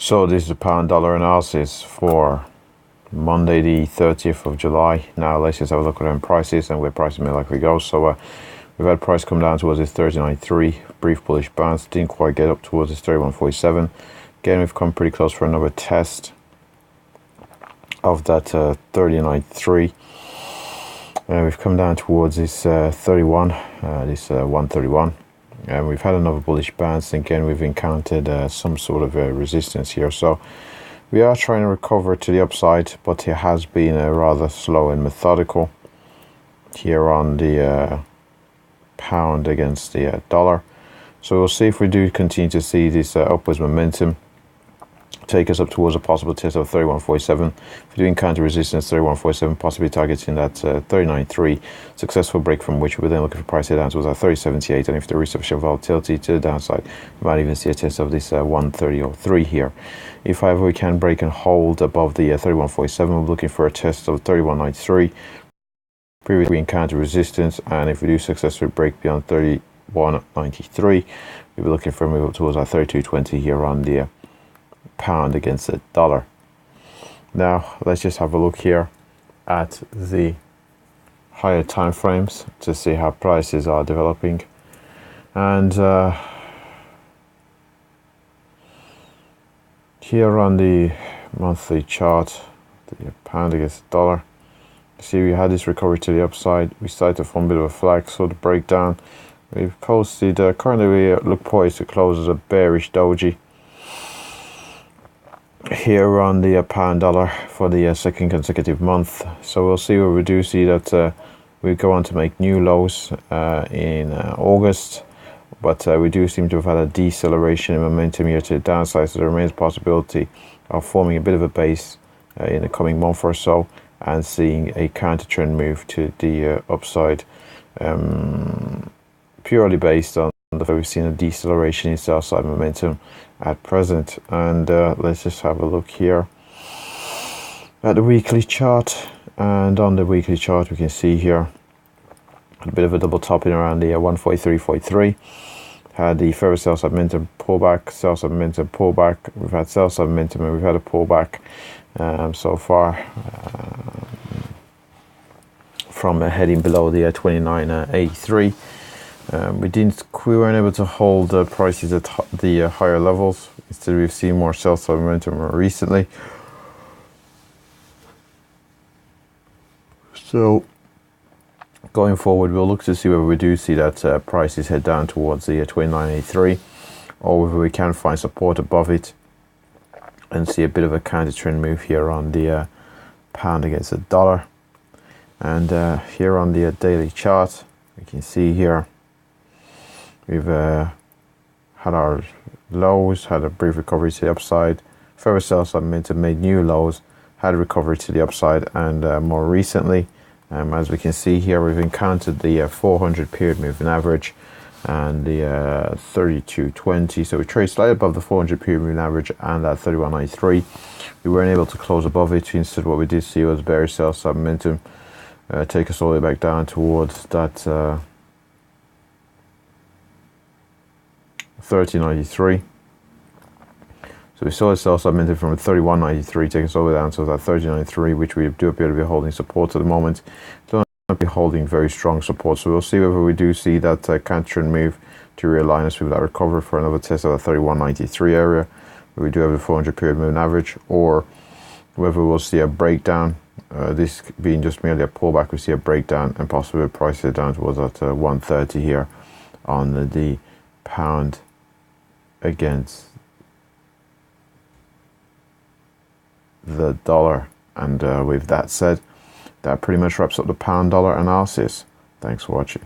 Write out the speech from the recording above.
So this is the pound dollar analysis for Monday the 30th of July. Now let's just have a look at our prices and where prices may likely go. So we've had price come down towards this 39.3, brief bullish bounce, didn't quite get up towards this 31.47. Again, we've come pretty close for another test of that 39.3. We've come down towards this 31, this 131. And we've had another bullish bounce. Again, we've encountered some sort of resistance here. So we are trying to recover to the upside, but it has been rather slow and methodical here on the pound against the dollar. So we'll see if we do continue to see this upwards momentum take us up towards a possible test of 31.47. If we do encounter resistance, 31.47, possibly targeting that 39.3, successful break from which we're then looking for price down towards our 30.78, and if there is sufficient volatility to the downside, we might even see a test of this 130.03 here. If however we can break and hold above the 31.47, we're looking for a test of 31.93. Previously we encountered resistance, and if we do successfully break beyond 31.93, we'll be looking for a move up towards our 32.20 here on the pound against the dollar. Now let's just have a look here at the higher time frames to see how prices are developing. And here on the monthly chart, the pound against the dollar, see we had this recovery to the upside. We started to form a bit of a flag, so the breakdown, we've posted currently we look poised to close as a bearish doji here on the pound dollar for the second consecutive month. So we'll see where we do see that we go on to make new lows in August, but we do seem to have had a deceleration in momentum here to the downside, so there remains a possibility of forming a bit of a base in the coming month or so and seeing a counter trend move to the upside, purely based on the fact we've seen a deceleration in sell side momentum at present. And let's just have a look here at the weekly chart, and on the weekly chart we can see here a bit of a double topping around the 143.3. Had the further sell side momentum pullback, sell side momentum pullback. We've had sell side momentum and we've had a pullback so far from heading below the 29.83. We weren't able to hold prices at the higher levels. Instead, we've seen more sell side momentum more recently. So going forward, we'll look to see whether we do see that prices head down towards the 29.83, or whether we can find support above it and see a bit of a counter trend move here on the pound against the dollar. And here on the daily chart, we can see here we've had our lows, had a brief recovery to the upside, further sell side momentum, made new lows, had a recovery to the upside, and more recently, as we can see here, we've encountered the 400 period moving average and the 32.20. So we trade slightly above the 400 period moving average and that 31.93. We weren't able to close above it. Instead, what we did see was bearish sell side momentum take us all the way back down towards that 30.93. So we saw a sell side momentum from 31.93 taking us all the way down to that 30.93, which we do appear to be holding support at the moment. Don't be holding very strong support. So we'll see whether we do see that counter trend move to realign us with that recovery for another test of the 31.93 area, where we do have the 400 period moving average, or whether we'll see a breakdown. This being just merely a pullback, we see a breakdown and possibly a price down towards that 130 here on the pound against the dollar. And with that said, that pretty much wraps up the pound dollar analysis. Thanks for watching.